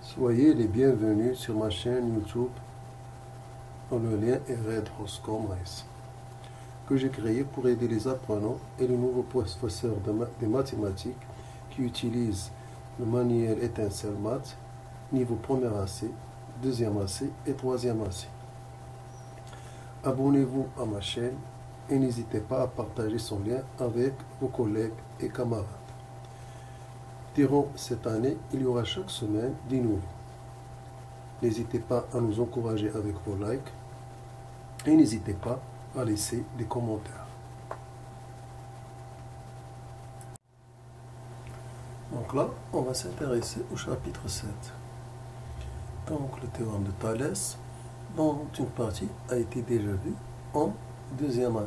Soyez les bienvenus sur ma chaîne YouTube dont le lien est Red Roscom Race, que j'ai créé pour aider les apprenants et les nouveaux professeurs de mathématiques qui utilisent le manuel Étincelle Math, niveau 1er AC, 2e AC et 3e AC. Abonnez-vous à ma chaîne et n'hésitez pas à partager son lien avec vos collègues et camarades. Durant cette année, il y aura chaque semaine des nouveaux. N'hésitez pas à nous encourager avec vos likes et n'hésitez pas à laisser des commentaires. Donc là, on va s'intéresser au chapitre 7. Donc le théorème de Thalès, dont une partie a été déjà vue en 2e année.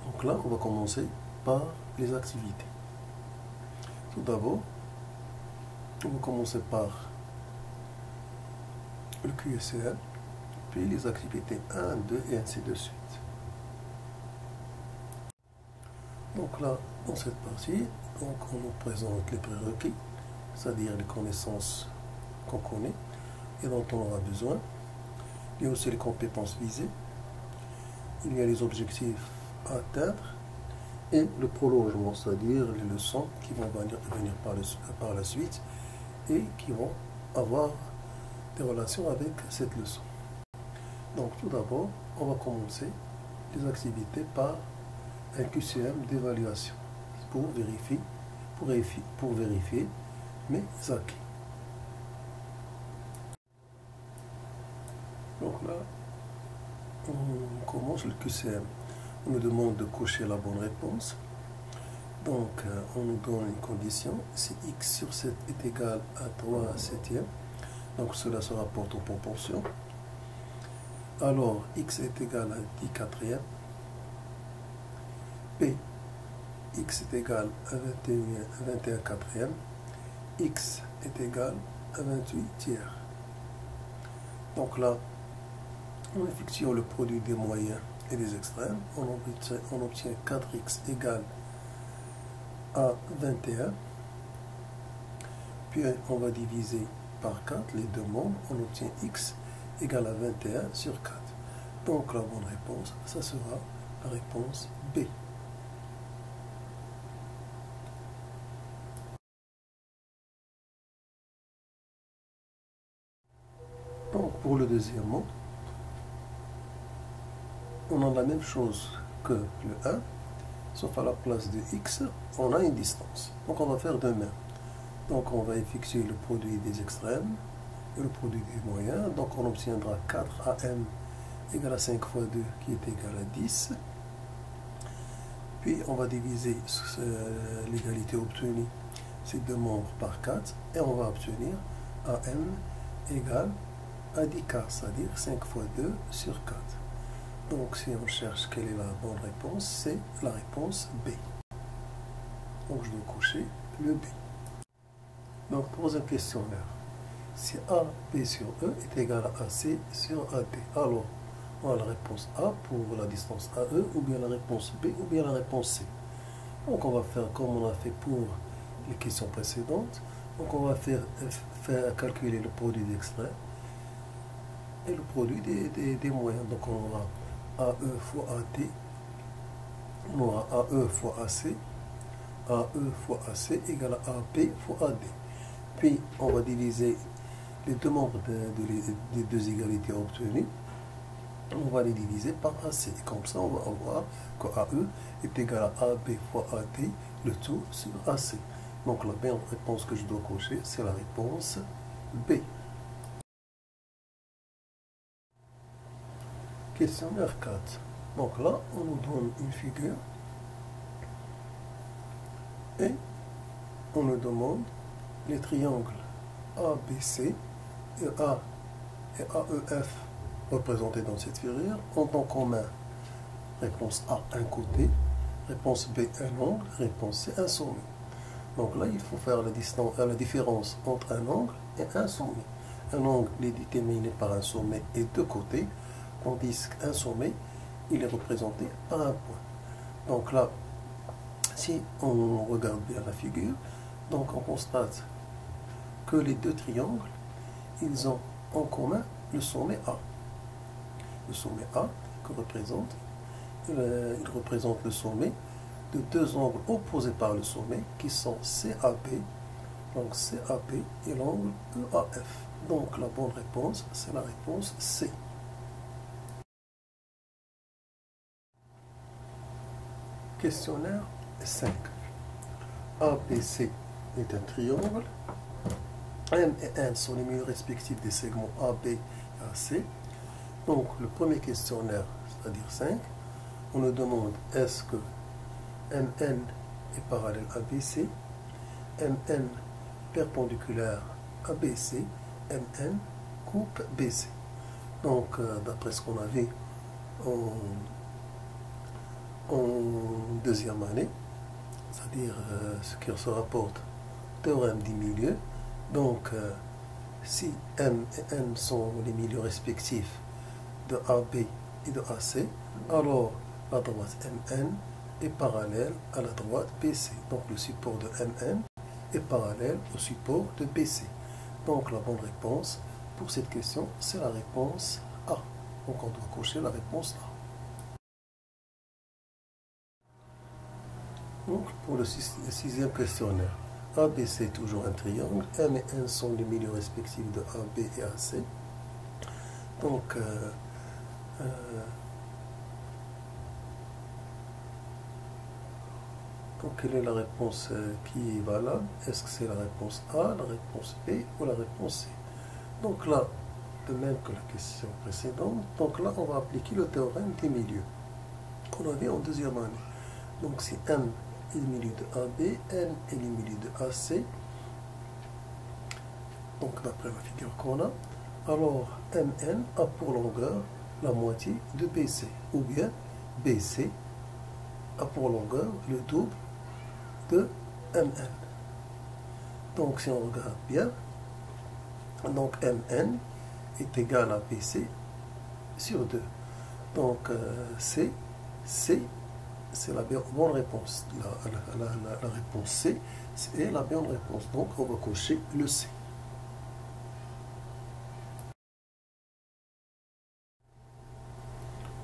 Donc là, on va commencer par les activités. Tout d'abord, on va commencer par le QCM, puis les activités 1, 2 et ainsi de suite. Donc là, dans cette partie, donc on nous présente les prérequis, c'est-à-dire les connaissances qu'on connaît et dont on aura besoin. Il y a aussi les compétences visées. Il y a les objectifs à atteindre et le prolongement, c'est-à-dire les leçons qui vont venir par la suite et qui vont avoir des relations avec cette leçon. Donc tout d'abord, on va commencer les activités par un QCM d'évaluation pour vérifier mes acquis. Donc là, on commence le QCM. On nous demande de cocher la bonne réponse. Donc, on nous donne une condition. Si x sur 7 est égal à 3 septièmes, donc cela se rapporte aux proportions. Alors, x est égal à 10 quatrièmes. P, x est égal à 21 quatrièmes. X est égal à 28 tiers. Donc là, en effectuant le produit des moyens et des extrêmes, on obtient 4x égale à 21. Puis on va diviser par 4 les deux membres, on obtient x égale à 21 sur 4. Donc la bonne réponse, ça sera la réponse B. Donc pour le deuxième mot, on a la même chose que le 1, sauf à la place de x, on a une distance. Donc on va faire de même. Donc on va effectuer le produit des extrêmes et le produit des moyens. Donc on obtiendra 4am égale à 5 fois 2 qui est égal à 10. Puis on va diviser l'égalité obtenue, ces deux membres, par 4 et on va obtenir am égale à 10 quarts, c'est-à-dire 5 fois 2 sur 4. Donc si on cherche quelle est la bonne réponse, c'est la réponse B. Donc je dois cocher le B. Donc troisième questionnaire. Si A, B sur E est égal à AC sur AD, alors on a la réponse A pour la distance AE, ou bien la réponse B, ou bien la réponse C. Donc on va faire comme on a fait pour les questions précédentes. Donc on va faire calculer le produit d'extrait et le produit des moyens. Donc on aura AE fois AD, on aura AE fois AC, AE fois AC égale à AB fois AD. Puis on va diviser les deux membres des deux égalités obtenues, on va les diviser par AC. Et comme ça, on va avoir que AE est égal à AB fois AD, le tout sur AC. Donc la bonne réponse que je dois cocher, c'est la réponse B. Questionnaire 4. Donc là, on nous donne une figure et on nous demande les triangles ABC et A et AEF représentés dans cette figure ont en commun réponse A un côté, réponse B un angle, réponse C un sommet. Donc là, il faut faire la différence entre un angle et un sommet. Un angle est déterminé par un sommet et deux côtés, tandis qu'un sommet, il est représenté par un point. Donc là, si on regarde bien la figure, donc on constate que les deux triangles, ils ont en commun le sommet A. Le sommet A que représente, il représente le sommet de deux angles opposés par le sommet qui sont CAP, donc CAP et l'angle EAF. Donc la bonne réponse, c'est la réponse C. Questionnaire 5. ABC est un triangle. M et N sont les milieux respectifs des segments AB et AC. Donc le premier questionnaire, c'est-à-dire 5, on nous demande est-ce que MN est parallèle à BC, MN perpendiculaire à BC, MN coupe BC. Donc d'après ce qu'on a vu en deuxième année, c'est-à-dire ce qui se rapporte au théorème des milieux, donc si M et N sont les milieux respectifs de AB et de AC, alors la droite MN est parallèle à la droite BC. Donc le support de MN est parallèle au support de BC. Donc la bonne réponse pour cette question, c'est la réponse A. Donc on doit cocher la réponse A. Donc pour le sixième questionnaire, ABC est toujours un triangle, M et N sont les milieux respectifs de AB et AC. Donc quelle est la réponse qui est valable? Est-ce que c'est la réponse A, la réponse B ou la réponse C? Donc là, de même que la question précédente, donc là on va appliquer le théorème des milieux qu'on avait en deuxième année. Donc si M est le milieu de AB, N est le milieu de AC, donc d'après la figure qu'on a, alors MN a pour longueur la moitié de BC, ou bien BC a pour longueur le double de MN. Donc si on regarde bien, donc MN est égal à BC sur 2. Donc C, c'est la bonne réponse. La réponse C est la bonne réponse. Donc on va cocher le C.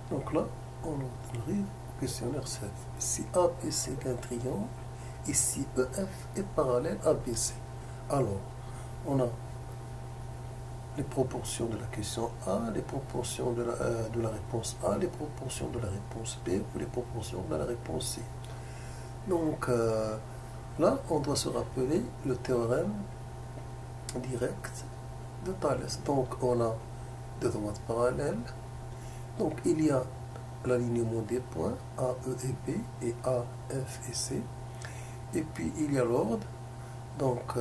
Donc là, on arrive au questionnaire 7. Si ABC est un triangle et si EF est parallèle à BC. Alors, on a les proportions de la question A, les proportions de la réponse A, les proportions de la réponse B ou les proportions de la réponse C. Donc là, on doit se rappeler le théorème direct de Thalès. Donc on a deux droites parallèles. Donc il y a l'alignement des points A, E et B et A, F et C. Et puis il y a l'ordre. Donc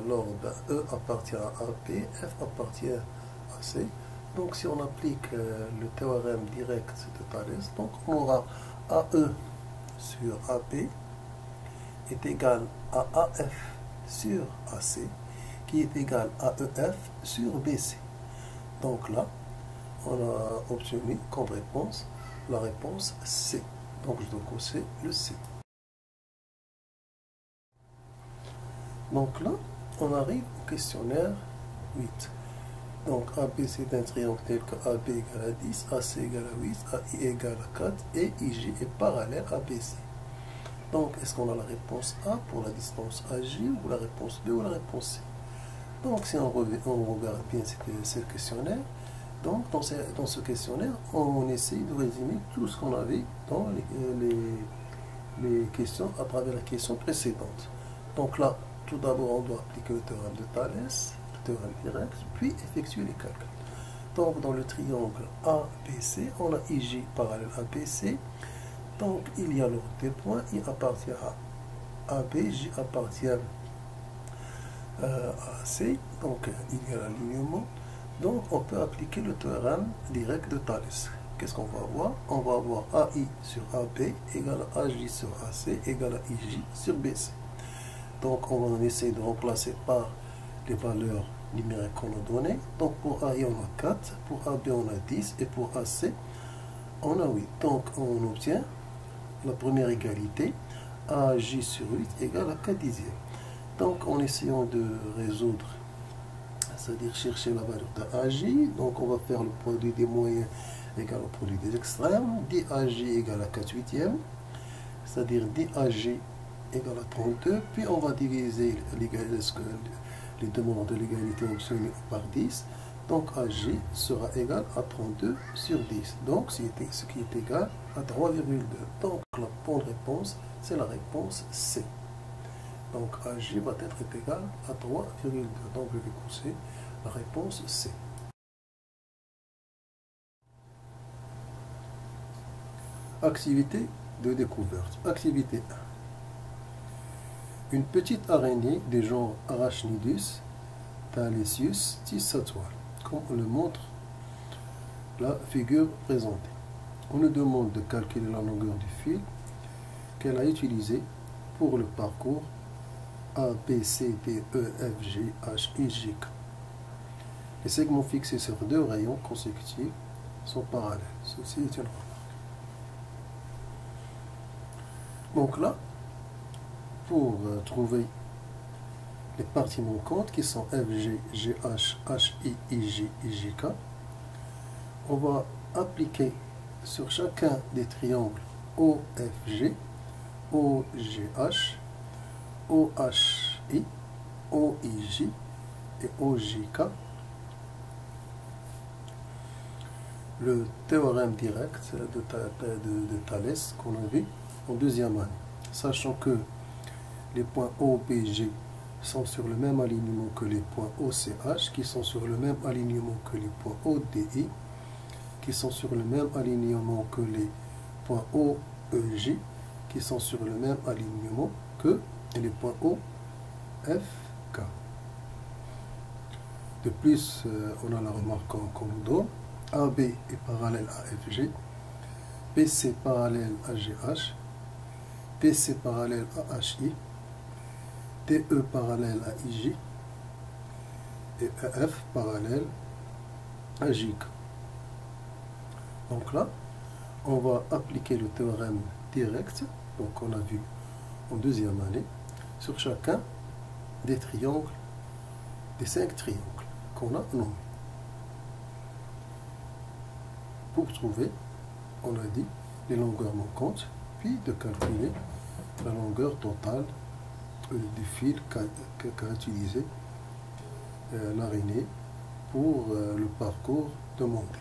l'ordre E appartient à AB, F appartient à C. Donc si on applique le théorème direct de Thalès, donc on aura AE sur AB est égal à AF sur AC qui est égal à EF sur BC. Donc là, on a obtenu comme réponse la réponse C. Donc je dois cocher le C. Donc là, on arrive au questionnaire 8. Donc ABC est un triangle tel que AB égale à 10, AC égale à 8, AI égale à 4 et IJ est parallèle à BC. Donc est-ce qu'on a la réponse A pour la distance AJ ou la réponse B ou la réponse C? Donc si on regarde bien ce questionnaire, donc dans ce questionnaire, on essaye de résumer tout ce qu'on avait dans les questions à travers la question précédente. Donc là, tout d'abord, on doit appliquer le théorème de Thalès, le théorème direct, puis effectuer les calculs. Donc dans le triangle ABC, on a IJ parallèle à BC. Donc il y a l'ordre des points, I appartient à AB, J appartient à C. Donc il y a l'alignement. Donc on peut appliquer le théorème direct de Thalès. Qu'est-ce qu'on va avoir? On va avoir AI sur AB égale à AJ sur AC égale à IJ sur BC. Donc on va essayer de remplacer par les valeurs numériques qu'on a données. Donc pour AI on a 4, pour AB on a 10 et pour AC on a 8. Donc on obtient la première égalité, AJ sur 8 égale à 4 dixièmes. Donc en essayant de résoudre c'est-à-dire chercher la valeur de AJ. Donc on va faire le produit des moyens égal au produit des extrêmes. DAJ égale à 4 huitièmes, c'est-à-dire DAJ égale à 32. Puis on va diviser les demandes de l'égalité obtenue par 10. Donc AJ sera égal à 32 sur 10. Donc ce qui est égal à 3,2. Donc la bonne réponse, c'est la réponse C. Donc AJ va être égal à 3,2. Donc je vais courser la réponse C. Activité de découverte. Activité 1. Une petite araignée du genre Arachnidus thalesius tisse sa toile, comme le montre la figure présentée. On nous demande de calculer la longueur du fil qu'elle a utilisé pour le parcours A, B, C, D, E, F, G, H, I, J, K. Les segments fixés sur deux rayons consécutifs sont parallèles. Ceci est une remarque. Donc là, pour trouver les parties manquantes qui sont F, G, G, H, H, I, I, J, I, J, K, on va appliquer sur chacun des triangles OFG, OGH, OHI, OIJ et OJK le théorème direct de Thalès qu'on a vu en deuxième année, sachant que les points OBG sont sur le même alignement que les points OCH, qui sont sur le même alignement que les points ODI, qui sont sur le même alignement que les points OEJ, qui sont sur le même alignement que les points OFK. De plus, on a la remarque qu'on nous donne. AB est parallèle à FG, BC parallèle à GH, DC parallèle à HI, DE parallèle à IJ et EF parallèle à JK. Donc là, on va appliquer le théorème direct, donc on a vu en deuxième année, sur chacun des triangles, des 5 triangles qu'on a nommés. Pour trouver, on a dit, les longueurs manquantes, puis de calculer la longueur totale du fil qu'a utilisé l'araignée pour le parcours demandé.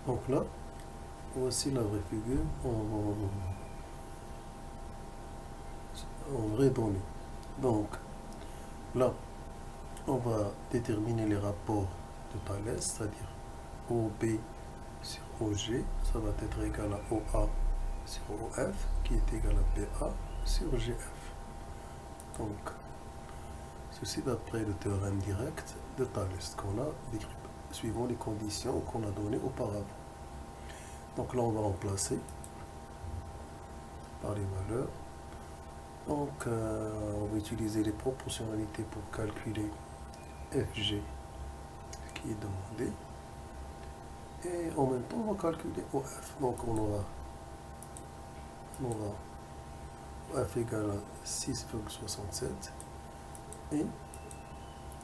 Donc là, voici la vraie figure en vraie donnée. Donc là, on va déterminer les rapports de Thalès, c'est-à-dire OB sur OG, ça va être égal à OA sur OF, qui est égal à BA sur GF. Donc, ceci d'après le théorème direct de Thalès qu'on a décrit suivant les conditions qu'on a données auparavant. Donc là, on va remplacer par les valeurs. Donc, on va utiliser les proportionnalités pour calculer FG qui est demandé. Et en même temps, on va calculer OF. Donc, on aura OF égale à 6,67 et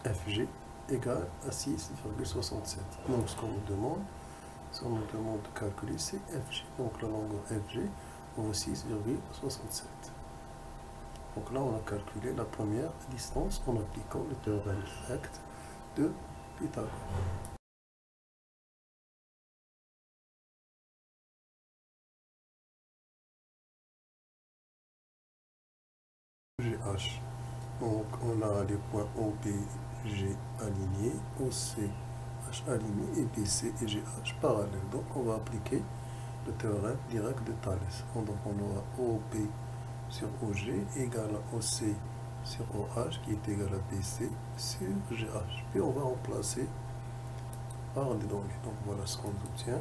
FG égale à 6,67. Donc, ce qu'on nous demande de calculer, c'est FG. Donc, la longueur FG vaut 6,67. Donc là, on a calculé la première distance en appliquant le théorème direct de Pythagore. GH. Donc on a les points OBG alignés, OCH aligné et BC et GH parallèles. Donc on va appliquer le théorème direct de Thalès. Donc on aura OB sur OG égale à OC sur OH qui est égal à BC sur GH. Puis on va remplacer par des données. Donc voilà ce qu'on obtient.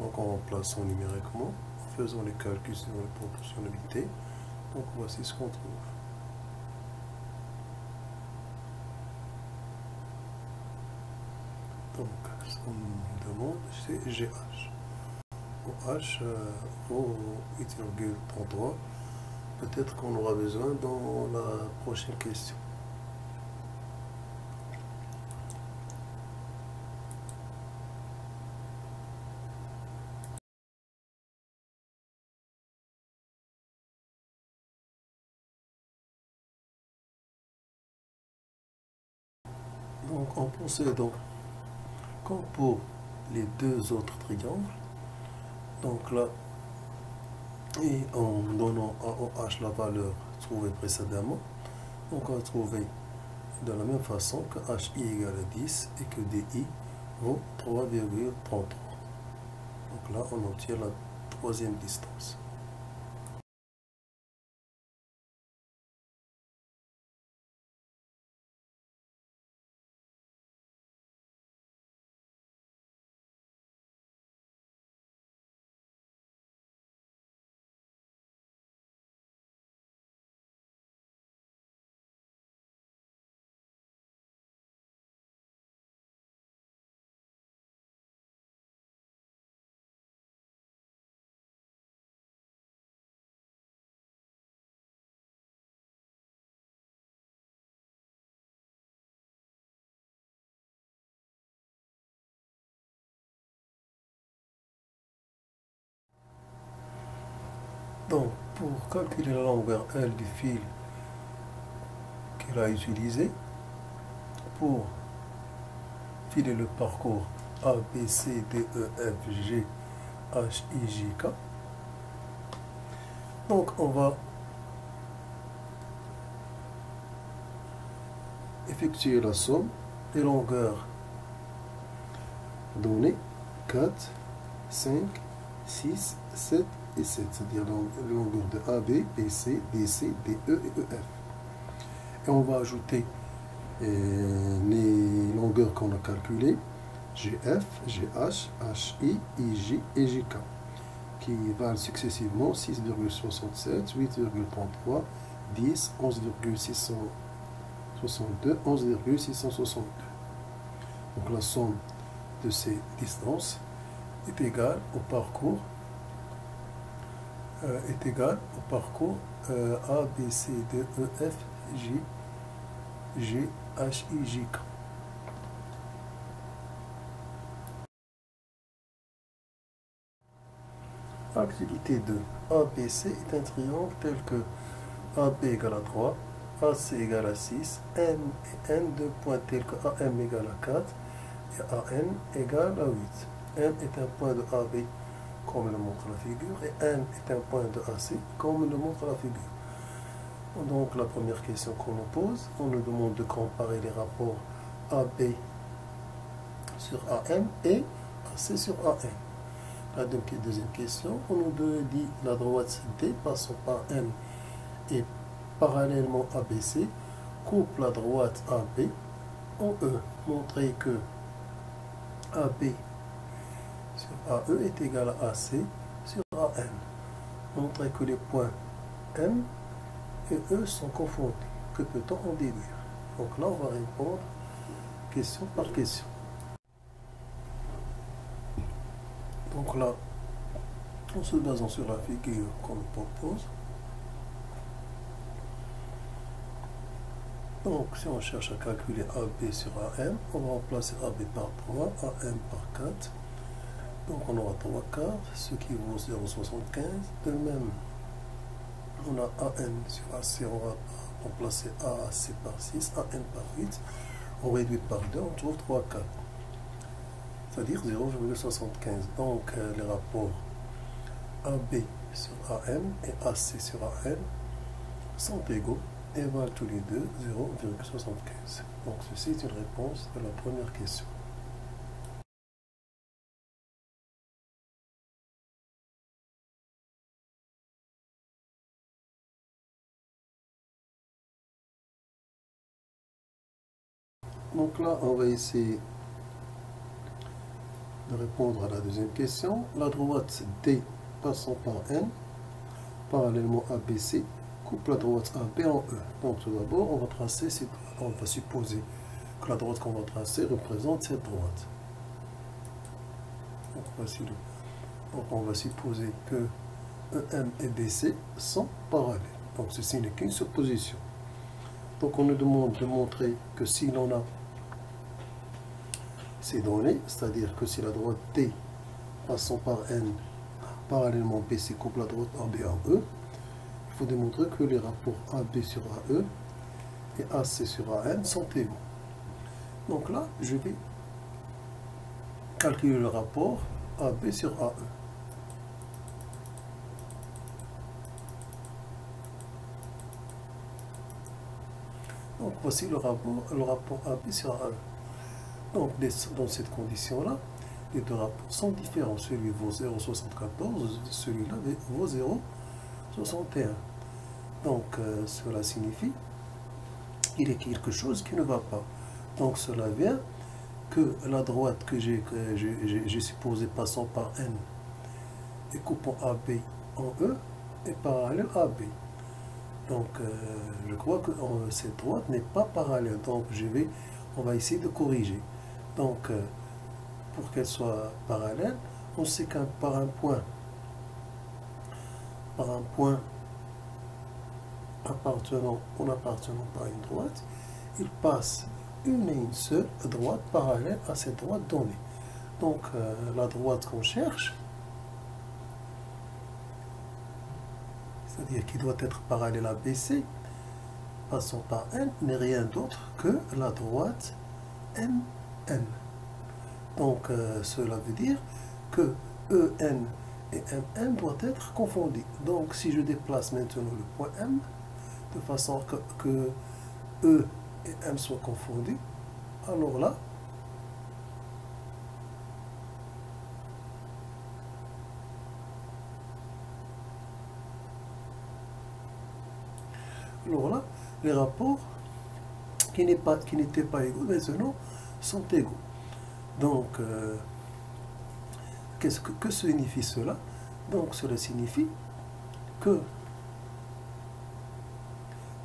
Donc en remplaçant numériquement, en faisant les calculs sur les proportionnalités. Donc voici ce qu'on trouve. Donc, ce qu'on nous demande, c'est GH. H au 8,33. Peut-être qu'on aura besoin dans la prochaine question. Donc, on pensait donc, comme pour les deux autres triangles, donc là, et en donnant à OH la valeur trouvée précédemment, donc on va trouver de la même façon que HI égale à 10 et que DI vaut 3,33. Donc là, on obtient la troisième distance. Donc, pour calculer la longueur L du fil qu'il a utilisé, pour filer le parcours A, B, C, D, E, F, G, H, I, J, K, donc on va effectuer la somme des longueurs données 4, 5, 6, 7 et 7, c'est-à-dire les longueurs de AB, BC, DC, DE et EF. Et on va ajouter les longueurs qu'on a calculées, GF, GH, HI, IJ et JK, qui valent successivement 6,67, 8,33, 10, 11,662, 11,662. Donc la somme de ces distances est égale au parcours A, B, C, D, E, F, J, G, H, I, J, K. Activité 2. ABC est un triangle tel que AB égale à 3, AC égale à 6, M et N, deux points tels que AM égale à 4 et AN égale à 8. M est un point de AB comme le montre la figure et N est un point de AC comme le montre la figure. Donc la première question qu'on nous pose, on nous demande de comparer les rapports AB sur AM et AC sur AN. La deuxième question, on nous dit la droite D passant par M et parallèlement à BC coupe la droite AB en E. Montrer que AB sur AE est égal à AC sur AN. Montrer que les points M et E sont confondus. Que peut-on en déduire? Donc là, on va répondre question par question. Donc là, en se basant sur la figure qu'on nous propose, donc si on cherche à calculer AB sur AM, on va remplacer AB par 3, AM par 4. Donc on aura 3 quarts, ce qui vaut 0,75. De même, on a AN sur AC, on va remplacer AAC par 6, AN par 8. On réduit par 2, on trouve 3 quarts. C'est-à-dire 0,75. Donc les rapports AB sur AM et AC sur AN sont égaux et valent tous les deux 0,75. Donc ceci est une réponse de la première question. Donc là, on va essayer de répondre à la deuxième question. La droite D passant par N, parallèlement à BC, coupe la droite AB en E. Donc tout d'abord, on va tracer cette droite. On va supposer que la droite qu'on va tracer représente cette droite. Donc on va supposer que EM et BC sont parallèles. Donc ceci n'est qu'une supposition. Donc on nous demande de montrer que si l'on a ces données, c'est-à-dire que si la droite T passant par N parallèlement BC coupe la droite AB en E, il faut démontrer que les rapports AB sur AE et AC sur AN sont égaux. Donc là, je vais calculer le rapport AB sur AE. Donc voici le rapport AB sur AE. Donc dans cette condition-là, les deux rapports sont différents. Celui vaut 0,74, celui-là vaut 0,61. Donc cela signifie qu'il y a quelque chose qui ne va pas. Donc cela vient que la droite que j'ai supposée passant par N et coupant AB en E est parallèle à AB. Donc je crois que cette droite n'est pas parallèle. Donc on va essayer de corriger. Donc pour qu'elle soit parallèle, on sait qu'un par un point appartenant pas à une droite, il passe une et une seule droite parallèle à cette droite donnée. Donc la droite qu'on cherche, c'est-à-dire qui doit être parallèle à BC, passant par N, n'est rien d'autre que la droite MN. Donc cela veut dire que EN et MN doivent être confondus. Donc si je déplace maintenant le point M, de façon que E et M soient confondus, alors là, les rapports qui n'étaient pas égaux, maintenant, sont égaux. Donc, que signifie cela? Donc, cela signifie que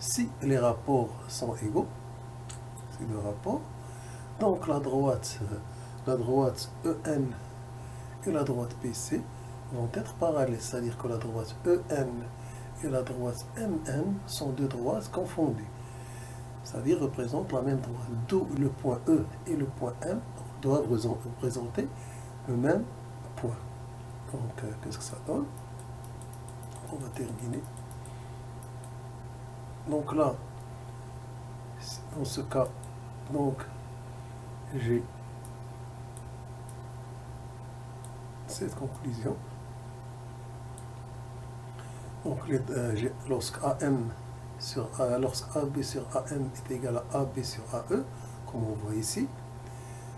si les rapports sont égaux, ces deux rapports, donc la droite EN et la droite BC vont être parallèles, c'est-à-dire que la droite EN et la droite MN sont deux droites confondues, c'est-à-dire représentent la même droite, d'où le point E et le point M doivent représenter le même point. Donc, qu'est-ce que ça donne? On va terminer. Donc là, dans ce cas, donc j'ai cette conclusion. Donc lorsque AB sur AM est égal à AB sur AE, comme on voit ici,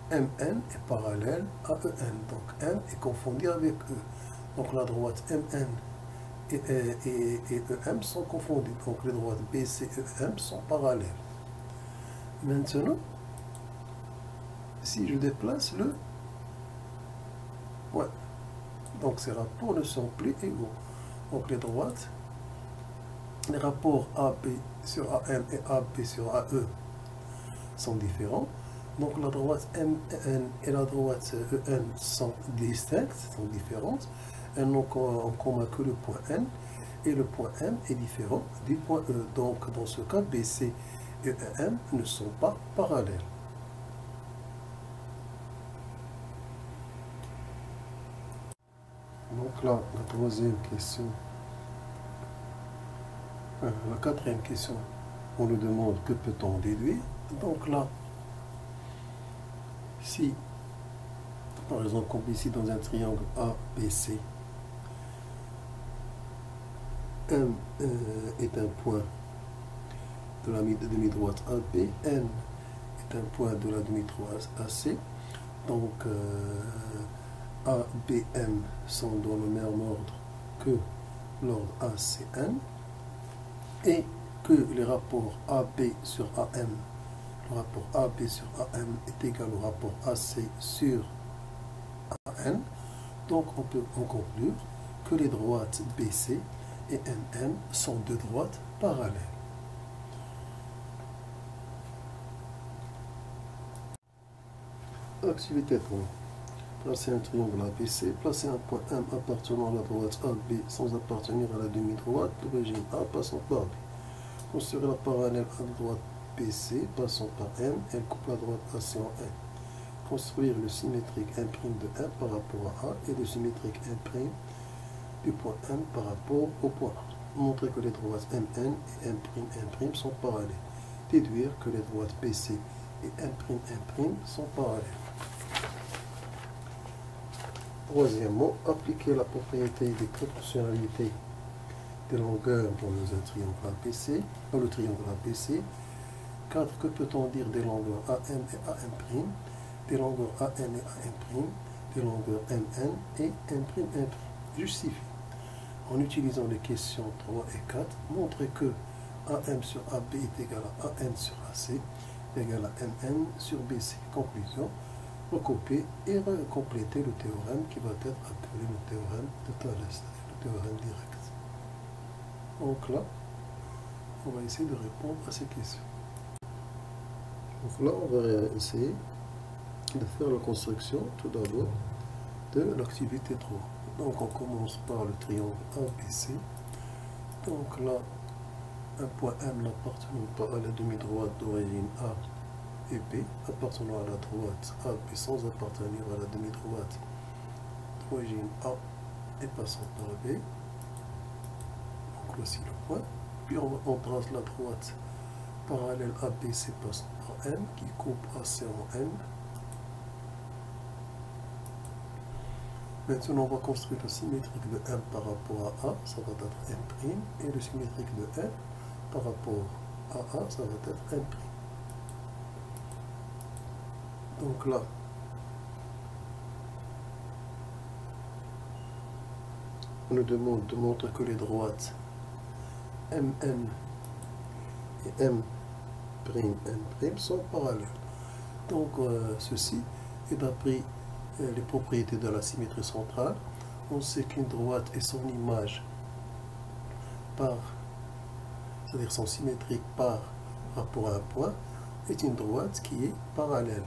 MN est parallèle à EN. Donc M est confondu avec E. Donc la droite MN et EM sont confondues. Donc les droites BC et EM sont parallèles. Maintenant, si je déplace le point, donc ces rapports ne sont plus égaux. Donc les rapports AB sur AM et AB sur AE sont différents. Donc la droite MN et la droite EN sont distinctes, sont différentes. Elles n'ont en commun que le point N, et le point M est différent du point E. Donc dans ce cas, BC et EM ne sont pas parallèles. Donc là, la troisième question, la quatrième question, on nous demande que peut-on déduire. Donc là, si, par exemple, comme ici dans un triangle ABC, M est un point de la demi-droite AB, N est un point de la demi-droite AC, donc ABM sont dans le même ordre que l'ordre ACN, et que les rapports AB sur AM, le rapport AB sur AM est égal au rapport AC sur AN, donc on peut en conclure que les droites BC et MN sont deux droites parallèles. Activité 3. Tracez un triangle ABC, placez un point M appartenant à la droite AB sans appartenir à la demi-droite d'origine A passant par B. Construire la parallèle à la droite BC passant par M, elle coupe la droite AC en N. Construire le symétrique M' de M par rapport à A et le symétrique M' du point M par rapport au point A. Montrer que les droites MN et M' sont parallèles. Déduire que les droites BC et M' sont parallèles. Troisièmement, appliquer la propriété des proportionnalités des longueurs dans le triangle ABC. 4. Que peut-on dire des longueurs AM et AM', des longueurs AN et AM', des longueurs MN et M'. Justifie. En utilisant les questions 3 et 4, montrer que AM sur AB est égal à AN sur AC égal à MN sur BC. Conclusion. Recopier et compléter le théorème qui va être appelé le théorème de Thalès, le théorème direct. Donc là, on va essayer de répondre à ces questions. Donc là, on va essayer de faire la construction tout d'abord de l'activité 3. Donc on commence par le triangle ABC. Donc là, un point M n'appartenant pas à la demi-droite d'origine A et B, appartenant à la droite AB sans appartenir à la demi-droite d'origine A et passant par B. Donc voici le point. Puis on trace la droite parallèle à BC passant par M qui coupe AC en N. Maintenant, on va construire le symétrique de M par rapport à A, ça va être M', et le symétrique de M par rapport à A, ça va être M'. Donc là, on nous demande de montrer que les droites MN et M', sont parallèles. Donc ceci est d'après les propriétés de la symétrie centrale. On sait qu'une droite et son image c'est-à-dire son symétrique par rapport à un point, est une droite qui est parallèle.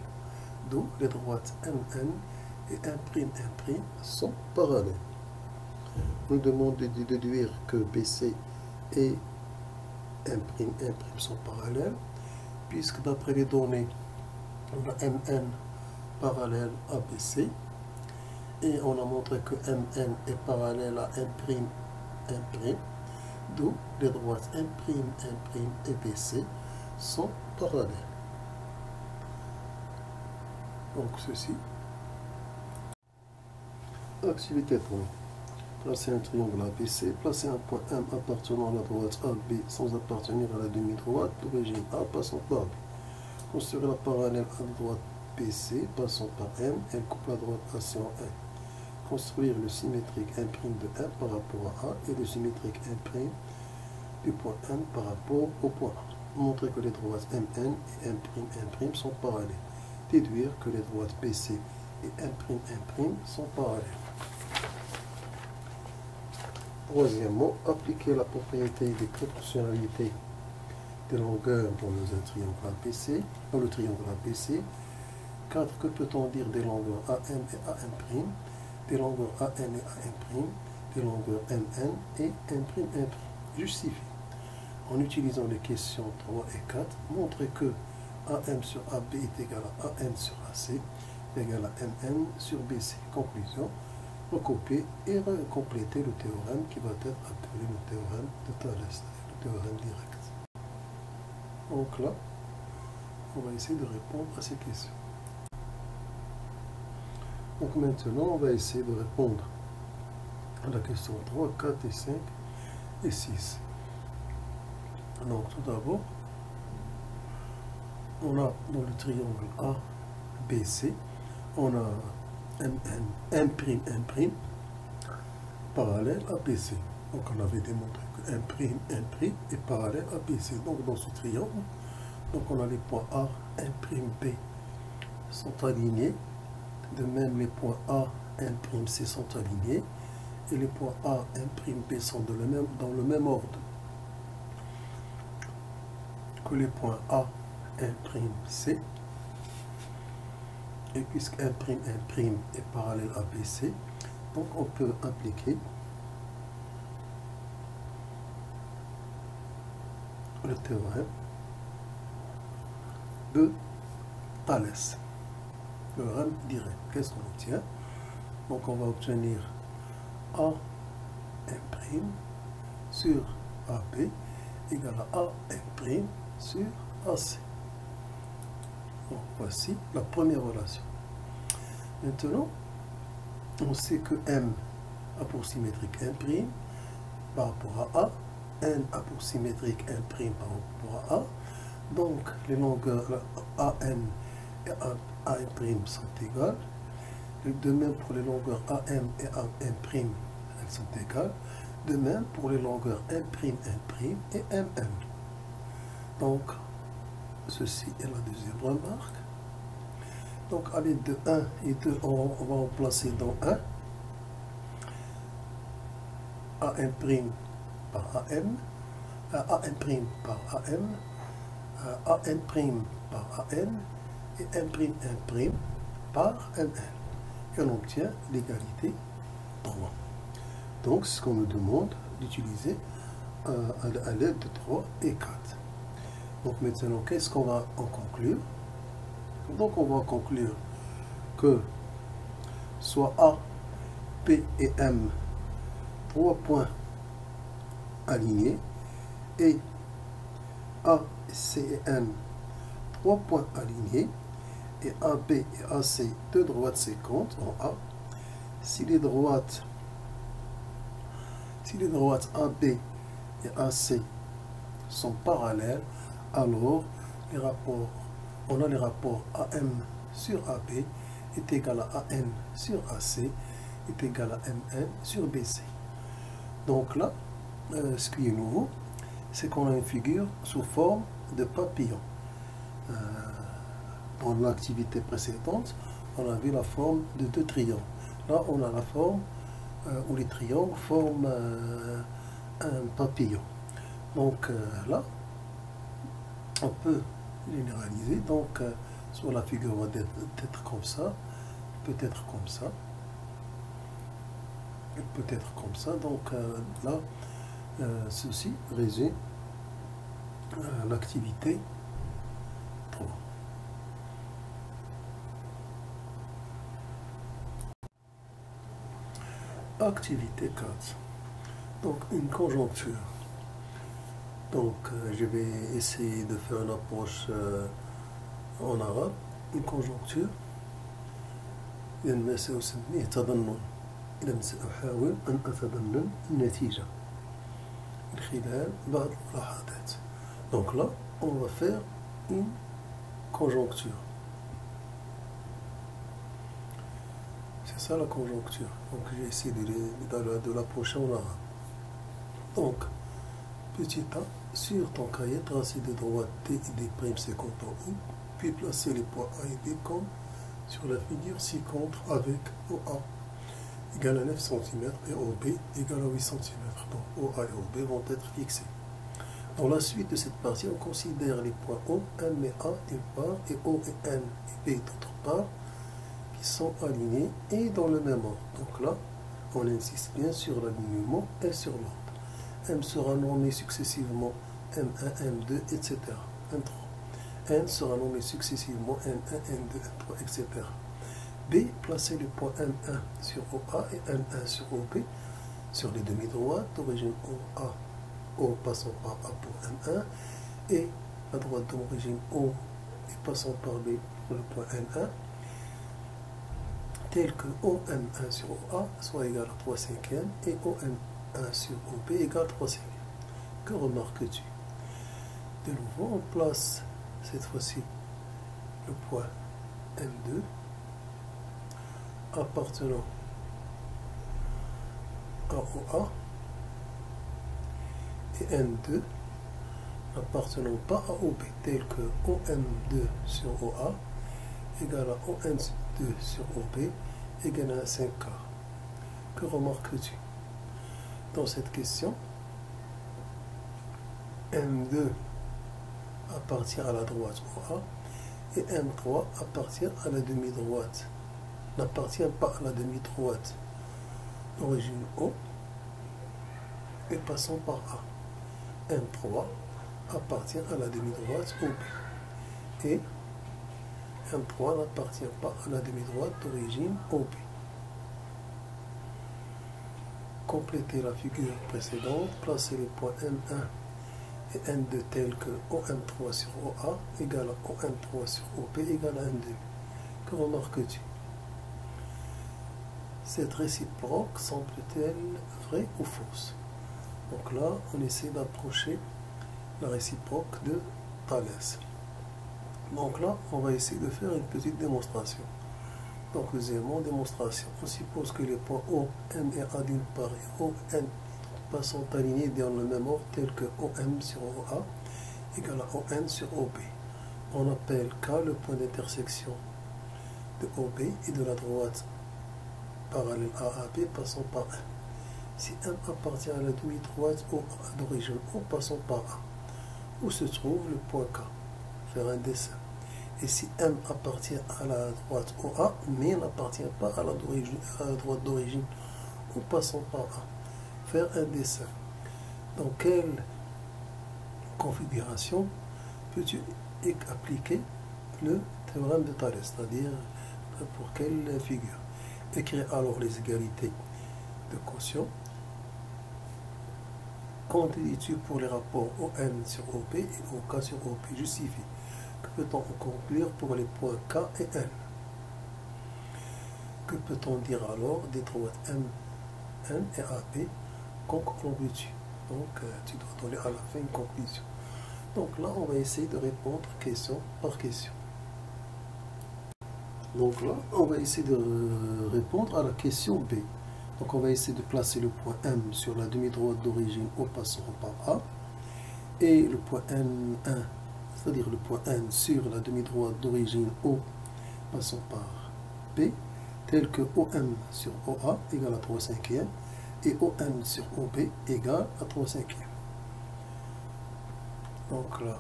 D'où les droites MN et M', sont parallèles. On nous demande de déduire que BC et M', sont parallèles, puisque d'après les données, on a MN parallèle à BC, et on a montré que MN est parallèle à M', d'où les droites M', et BC sont parallèles. Donc ceci. Activité 3. Placer un triangle ABC, placer un point M appartenant à la droite AB sans appartenir à la demi-droite d'origine A passant par B. Construire la parallèle à la droite BC passant par M, elle coupe la droite AC en N. Construire le symétrique M' de M par rapport à A et le symétrique M' du point M par rapport au point A. Montrer que les droites MN et M', sont parallèles. Déduire que les droites BC et M', sont parallèles. Troisièmement, appliquer la propriété des proportionnalités des longueurs dans le triangle ABC. 4. Que peut-on dire des longueurs AM et AM', des longueurs AN et AM', des longueurs MN et M'. Justifie. En utilisant les questions 3 et 4, montrer que AM sur AB est égal à AN sur AC égal à MN sur BC. Conclusion. Recopier et compléter le théorème qui va être appelé le théorème de Thalès, le théorème direct. Donc là, on va essayer de répondre à ces questions. Donc maintenant, on va essayer de répondre à la question 3, 4 et 5 et 6. Donc tout d'abord, on a dans le triangle ABC, on a M', parallèle à BC. Donc on avait démontré que M' est parallèle à BC. Donc dans ce triangle, donc on a les points A, B sont alignés. De même, les points A, C sont alignés. Et les points A, B sont dans le même ordre que les points A, C. Et puisque 1', 1' est parallèle à BC, donc on peut appliquer le théorème de Thalès. Le théorème direct. Qu'est-ce qu'on obtient? Donc on va obtenir A', 1' sur AB égale à A', sur AC. Donc voici la première relation. Maintenant, on sait que M a pour symétrique 1' par rapport à A, N a pour symétrique 1' par rapport à A. Donc les longueurs AN et A', sont égales. De même pour les longueurs AM et AM', elles sont égales. De même pour les longueurs 1', 1' et MM. Donc, ceci est la deuxième remarque. Donc, à l'aide de 1 et 2, on va remplacer dans 1 A', par AM, A', par AM, AN' par AN et M', par MN. Et on obtient l'égalité 3. Donc, c'est ce qu'on nous demande d'utiliser à l'aide de 3 et 4. Donc, maintenant, qu'est-ce qu'on va en conclure? Donc, on va conclure que soit A, P et M, 3 points alignés, et A, C et N, 3 points alignés, et AB et AC, 2 droites séquentes en A. Si les droites AB et AC sont parallèles, alors on a les rapports AM sur AB est égal à AN sur AC est égal à MN sur BC. Donc là, ce qui est nouveau, c'est qu'on a une figure sous forme de papillon. Dans l'activité précédente, on avait la forme de 2 triangles. Là, on a la forme où les triangles forment un papillon. Donc là, on peut généraliser. Donc, soit la figure va être comme ça, peut-être comme ça, peut-être comme ça. Donc là, ceci résume l'activité 3. Activité 4. Donc, une conjoncture. Donc, je vais essayer de faire une approche en arabe. Une conjoncture. لما سأسميه تضمن. لما سأحاول أن أتضمن النتيجة من خلال بعض الملاحظات. Donc là, on va faire une conjoncture. C'est ça la conjoncture. Donc j'ai essayé de l'approcher en arabe. Donc, petit a, sur ton cahier, tracer des droites T et des primes séquentes en haut, puis placer les points A et B comme sur la figure ci-contre avec OA égale à 9 cm et OB égale à 8 cm. Donc OA et OB vont être fixés. Dans la suite de cette partie, on considère les points O, M et A d'une part et O et N et B d'autre part qui sont alignés et dans le même ordre. Donc là, on insiste bien sur l'alignement et sur l'ordre. M sera nommé successivement M1, M2, etc. M3. N sera nommé successivement N1, N2, N3, etc. B, placer le point M1 sur OA et M1 sur OB sur les demi-droites d'origine OA, O passant par A pour M1 et la droite d'origine O et passant par B pour le point M1 tel que OM1 sur OA soit égal à 3 cinquièmes et OM1 sur OB égale à 3 cinquièmes. Que remarques-tu? De nouveau, on place cette fois-ci le point M2 appartenant à OA et M2 appartenant pas à OB, tel que OM2 sur OA égale à OM2 sur OB égale à 5 quarts. Que remarques-tu? Dans cette question, M2 appartient à la droite OA et M3 appartient à la demi-droite, n'appartient pas à la demi-droite d'origine O et passant par A. M3 appartient à la demi-droite OB et M3 n'appartient pas à la demi-droite d'origine OB. Complétez la figure précédente, placez les points M1 et N2 tels que OM3 sur OA égale à OM3 sur OP égale à N2. Que remarques-tu? Cette réciproque semble-t-elle vraie ou fausse? Donc là, on essaie d'approcher la réciproque de Thalès. Donc là, on va essayer de faire une petite démonstration. Donc, deuxièmement, démonstration. On suppose que les points O, M et A d'une part et O, N sont alignés dans le même ordre tel que OM sur OA égale à ON sur OB. On appelle K le point d'intersection de OB et de la droite parallèle à AB passant par 1. Si M appartient à la demi-droite d'origine O passant par A, où se trouve le point K? Faire un dessin. Et si M appartient à la droite OA, mais n'appartient pas à la droite d'origine ou passant par A, faire un dessin. Dans quelle configuration peux-tu appliquer le théorème de Thalès, c'est-à-dire pour quelle figure? Écrire alors les égalités de quotient. Qu'en dis-tu pour les rapports ON sur OP et OK sur OP? Justifie. Que peut-on conclure pour les points K et N? Que peut-on dire alors des droites M, N et AB? Conclus-tu? Donc, tu dois donner à la fin une conclusion. Donc là, on va essayer de répondre question par question. Donc là, on va essayer de répondre à la question B. Donc on va essayer de placer le point M sur la demi-droite d'origine O passant par A et le point N1, c'est-à-dire le point N sur la demi-droite d'origine O passant par B, tel que OM sur OA égale à 3/5 et ON sur OB égale à 3/5. Donc là,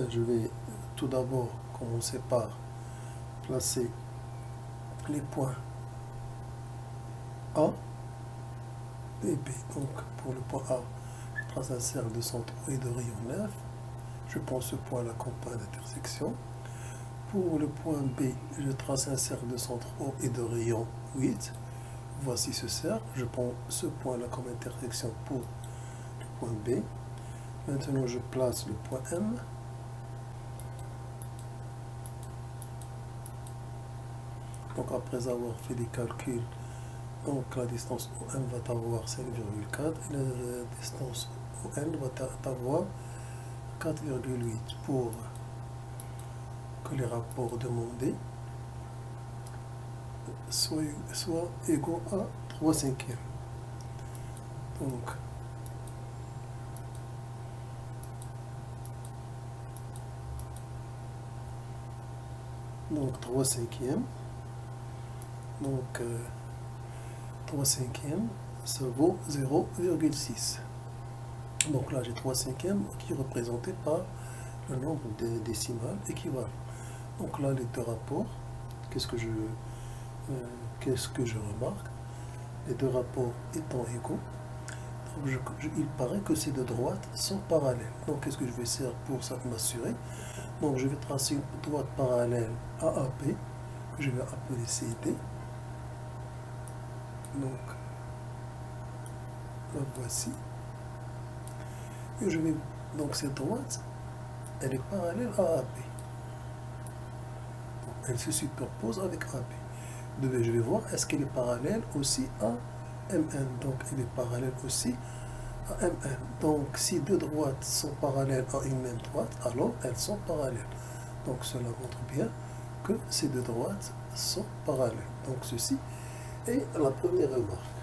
je vais tout d'abord commencer par placer les points A et B. Donc pour le point A, je trace un cercle de centre O et de rayon 9. Je prends ce point-là comme point d'intersection. Pour le point B, je trace un cercle de centre O et de rayon 8. Voici ce cercle. Je prends ce point-là comme intersection pour le point B. Maintenant, je place le point M. Donc après avoir fait des calculs, donc la distance OM va avoir 5,4 et la distance ON va avoir 4,8 pour que les rapports demandés soient égaux à 3/5. Donc 3/5. Donc 3/5, ça vaut 0,6. Donc là, j'ai 3/5 qui est représenté par le nombre décimal équivalent. Donc là, les deux rapports, qu'est-ce que je remarque? Les deux rapports étant égaux, donc il paraît que ces deux droites sont parallèles. Donc qu'est-ce que je vais faire pour m'assurer? Donc je vais tracer une droite parallèle à AB, que je vais appeler CD. Donc la voici. Et donc cette droite, elle est parallèle à AB. Donc, elle se superpose avec AB. Je vais voir, est-ce qu'elle est parallèle aussi à MN? Donc elle est parallèle aussi à MN. Donc si deux droites sont parallèles à une même droite, alors elles sont parallèles. Donc cela montre bien que ces deux droites sont parallèles. Donc ceci est la première remarque.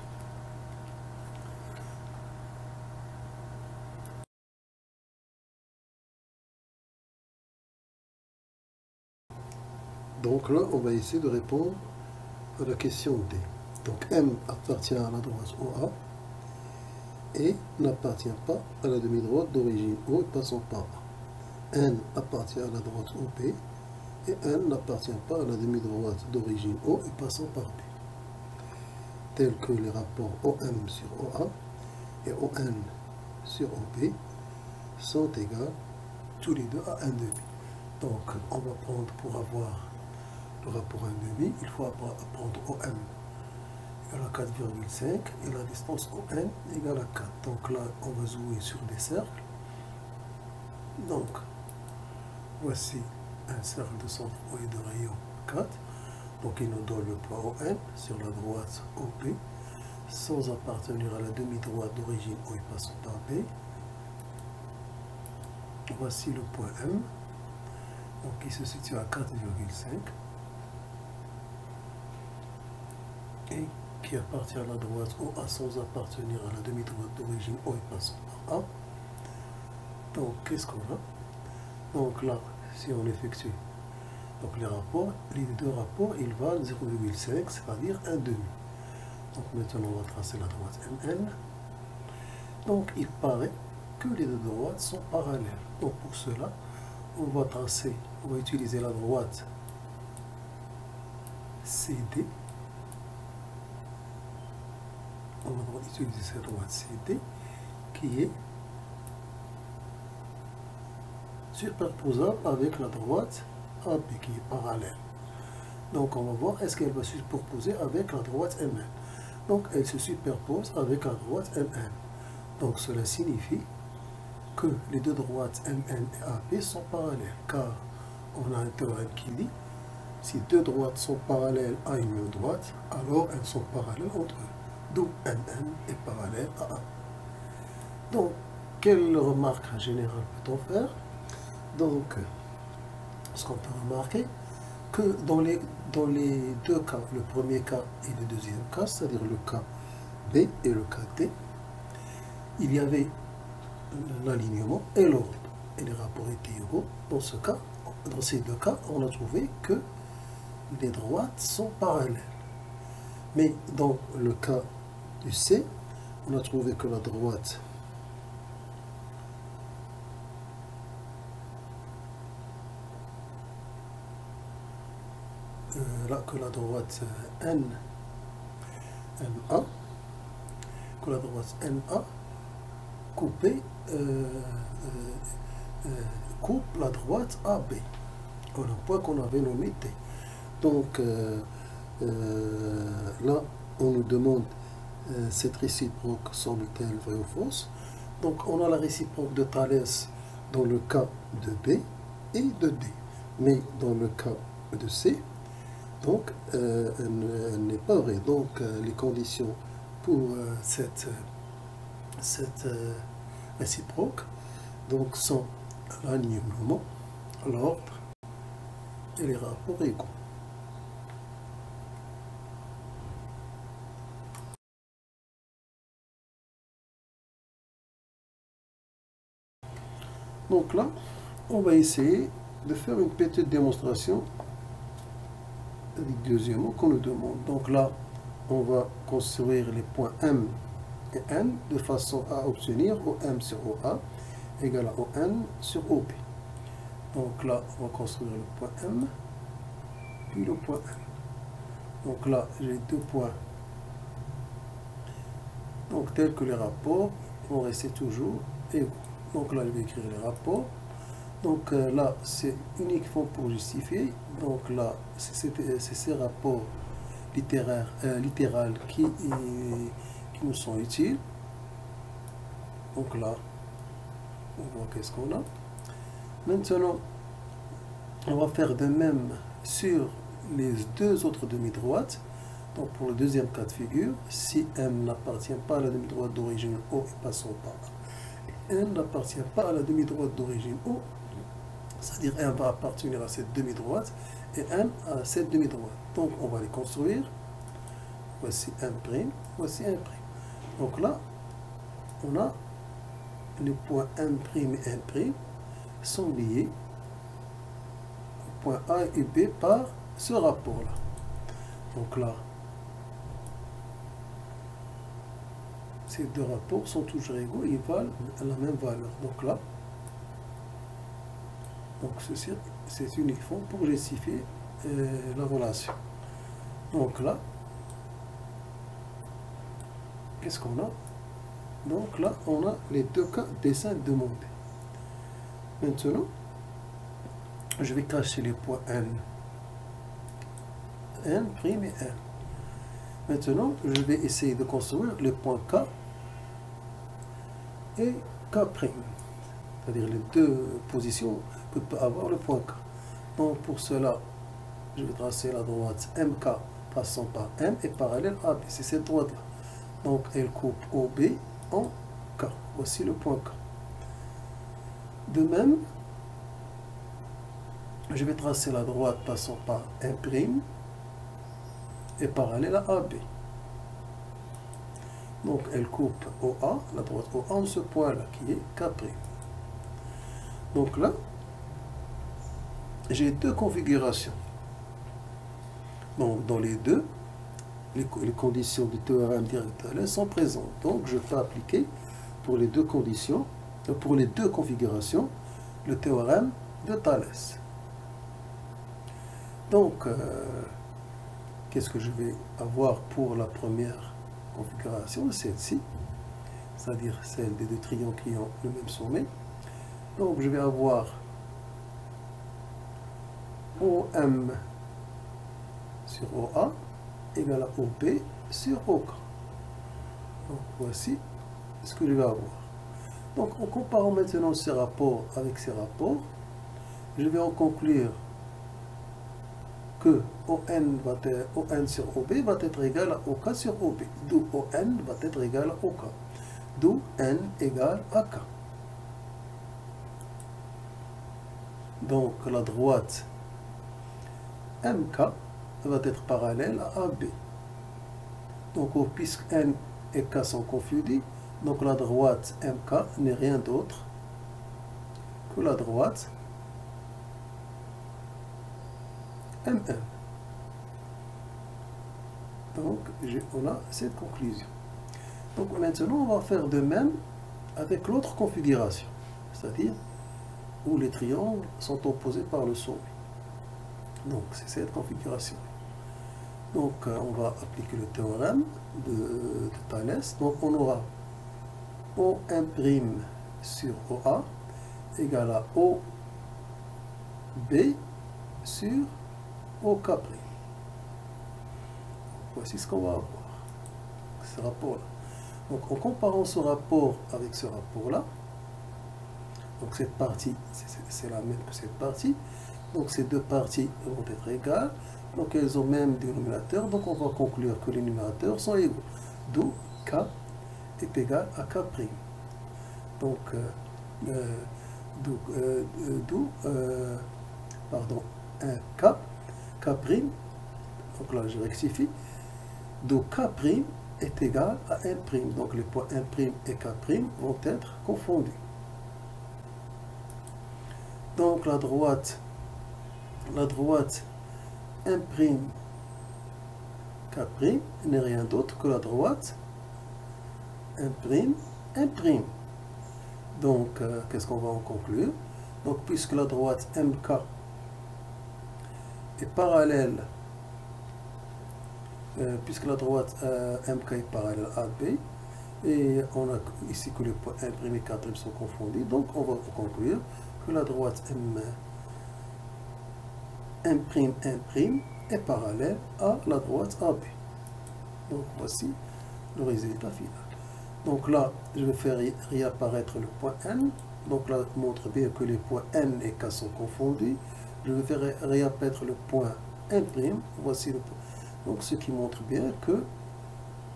Donc là, on va essayer de répondre à la question D. Donc M appartient à la droite OA et n'appartient pas à la demi-droite d'origine O et passant par A. N appartient à la droite OP et N n'appartient pas à la demi-droite d'origine O et passant par B, tels que les rapports OM sur OA et ON sur OP sont égales tous les deux à 1,5. Donc on va prendre, pour avoir le rapport 1,5, il faut prendre OM égale à 4,5 et la distance ON égale à 4. Donc là on va jouer sur des cercles. Donc voici un cercle de centre O et de rayon 4. Donc il nous donne le point ON sur la droite OP sans appartenir à la demi-droite d'origine O et passant par B. Voici le point M, donc qui se situe à 4,5 et qui appartient à la droite OA sans appartenir à la demi-droite d'origine O et passant par A. Donc qu'est-ce qu'on a? Donc là, si on effectue donc les rapports, les deux rapports, ils valent 0,5, c'est-à-dire 1,5. Donc maintenant, on va tracer la droite MN. Donc il paraît que les deux droites sont parallèles. Donc pour cela, on va utiliser la droite CD. On va utiliser cette droite CD qui est superposable avec la droite AB qui est parallèle. Donc on va voir est-ce qu'elle va se superposer avec la droite MN. Donc elle se superpose avec la droite MN. Donc cela signifie que les deux droites MN et AB sont parallèles, car on a un théorème qui dit si deux droites sont parallèles à une même droite, alors elles sont parallèles entre eux, d'où MN est parallèle à A. Donc, quelle remarque générale peut-on faire? Donc, ce qu'on peut remarquer, que dans les deux cas, le premier cas et le deuxième cas, c'est-à-dire le cas B et le cas D, il y avait l'alignement et l'ordre, et les rapports étaient égaux. Dans ces deux cas, on a trouvé que les droites sont parallèles. Mais dans le cas du C, on a trouvé que la droite NA coupe la droite AB au point qu'on avait nommé T. Donc là, on nous demande cette réciproque semble-t-elle vraie ou fausse. Donc on a la réciproque de Thalès dans le cas de B et de D. Mais dans le cas de C, donc elle n'est pas vraie. Donc les conditions pour cette réciproque donc sont l'alignement, l'ordre et les rapports égaux. Donc là, on va essayer de faire une petite démonstration du deuxième mot qu'on nous demande. Donc là, on va construire les points M et N de façon à obtenir OM sur OA égale à ON sur OP. Donc là, on va construire le point M, puis le point N. Donc là, j'ai deux points. Donc tels que les rapports vont rester toujours égaux. Donc là, je vais écrire les rapports. Donc là, c'est uniquement pour justifier. Donc là, c'est ces rapports littérales qui nous sont utiles. Donc là, on voit qu'est-ce qu'on a. Maintenant, on va faire de même sur les deux autres demi-droites. Donc pour le deuxième cas de figure, si M n'appartient pas à la demi-droite d'origine O et passons par N n'appartient pas à la demi-droite d'origine O, c'est-à-dire M va appartenir à cette demi-droite et N à cette demi-droite. Donc on va les construire. Voici M', voici M'. Donc là, on a les points M' et N' sont liés aux points A et B par ce rapport-là. Donc là, ces deux rapports sont toujours égaux, ils valent la même valeur. Donc là, Donc ceci, c'est uniforme pour justifier la relation. Donc là, qu'est-ce qu'on a? Donc là, on a les deux cas dessin demandés. Maintenant, je vais cacher les points n et n. Maintenant, je vais essayer de construire les points K et K'. C'est-à-dire les deux positions peuvent avoir le point K. Donc pour cela, je vais tracer la droite MK passant par M et parallèle à B. C'est cette droite-là. Donc elle coupe OB en K. Voici le point K. De même, je vais tracer la droite passant par M' et parallèle à AB. Donc elle coupe OA, la droite OA en ce point-là qui est K'. Donc là, j'ai deux configurations. Donc dans les deux, les conditions du théorème direct de Thalès sont présentes. Donc je peux appliquer pour les deux conditions, pour les deux configurations, le théorème de Thalès. Donc, qu'est-ce que je vais avoir pour la première configuration? Celle-ci, c'est-à-dire celle des deux triangles qui ont le même sommet. Donc je vais avoir OM sur OA égale à OB sur OK. Donc voici ce que je vais avoir. Donc en comparant maintenant ces rapports avec ces rapports, je vais en conclure que ON sur OB va être égal à OK sur OB, d'où ON va être égal à OK, d'où N égale à K. Donc la droite MK va être parallèle à AB. Donc puisque N et K sont confondus, donc la droite MK n'est rien d'autre que la droite MM. Donc on a cette conclusion. Donc maintenant on va faire de même avec l'autre configuration, c'est-à-dire où les triangles sont opposés par le sommet. Donc c'est cette configuration. Donc on va appliquer le théorème de Thalès. Donc on aura OM' sur OA égale à OB sur OK'. Voici ce qu'on va avoir, ce rapport-là. Donc en comparant ce rapport avec ce rapport-là, donc cette partie, c'est la même que cette partie. Donc ces deux parties vont être égales. Donc elles ont même dénominateur. Donc on va conclure que les numérateurs sont égaux. D'où K est égal à K'. Donc K', donc là je rectifie. D'où K' est égal à N'. Donc les points N' et K' vont être confondus. Donc la droite M', K' n'est rien d'autre que la droite M', N'. Donc qu'est-ce qu'on va en conclure? Donc puisque la droite MK est parallèle, MK est parallèle à B, et on a ici que les points M' et K' sont confondus, donc on va conclure que la droite M' est parallèle à la droite AB. Donc voici le résultat final. Donc là, je vais faire réapparaître le point N. Donc là, montre bien que les points N et K sont confondus. Je vais faire réapparaître le point M'. Voici le point. Donc ce qui montre bien que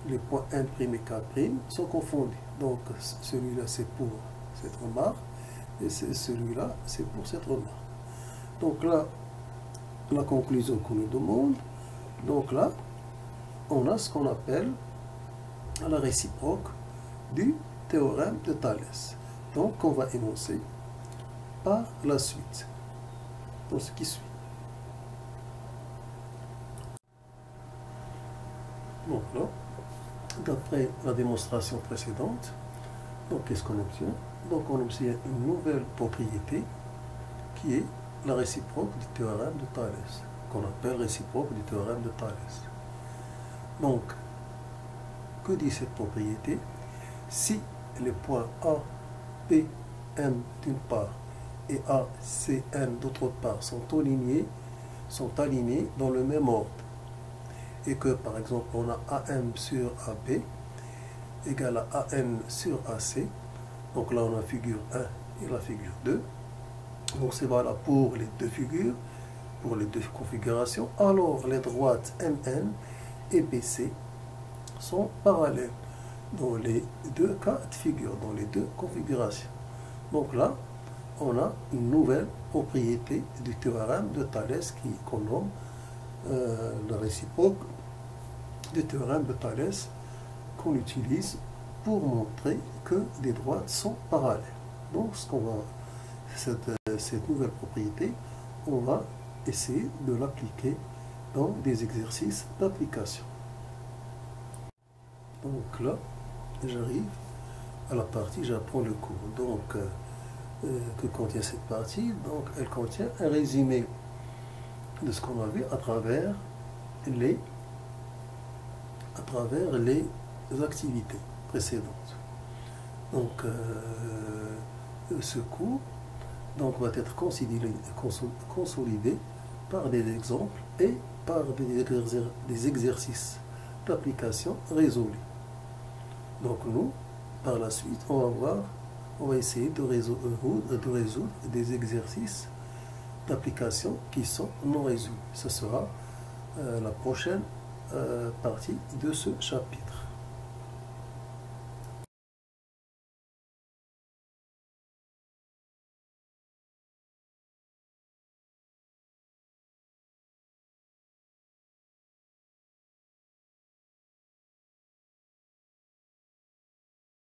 les points M' et K' sont confondus. Donc celui-là, c'est pour cette remarque. Et celui-là, c'est pour cette remarque. Donc là, la conclusion qu'on nous demande, donc là, on a ce qu'on appelle la réciproque du théorème de Thalès. Donc on va énoncer par la suite, dans ce qui suit. Donc là, d'après la démonstration précédente, donc qu'est-ce qu'on obtient? Donc on obtient une nouvelle propriété qui est la réciproque du théorème de Thalès, qu'on appelle réciproque du théorème de Thalès. Donc, que dit cette propriété? Si les points A, P, N d'une part et A, C, N d'autre part sont alignés dans le même ordre, et que par exemple on a AM sur AB égale à AN sur AC, donc là on a figure 1 et la figure 2, donc c'est valable pour les deux figures, pour les deux configurations, alors les droites MN et BC sont parallèles dans les deux cas de figure, dans les deux configurations. Donc là, on a une nouvelle propriété du théorème de Thalès qu'on nomme le réciproque du théorème de Thalès, qu'on utilise pour montrer que des droites sont parallèles. Donc cette nouvelle propriété, on va essayer de l'appliquer dans des exercices d'application. Donc là, j'arrive à la partie, j'apprends le cours. Donc, que contient cette partie? Donc, elle contient un résumé de ce qu'on a vu à travers les activités précédentes. Donc, ce cours va être consolidé par des exemples et par des exercices d'application résolus. Donc nous, par la suite, on va essayer de résoudre des exercices d'application qui sont non résolus. Ce sera la prochaine partie de ce chapitre.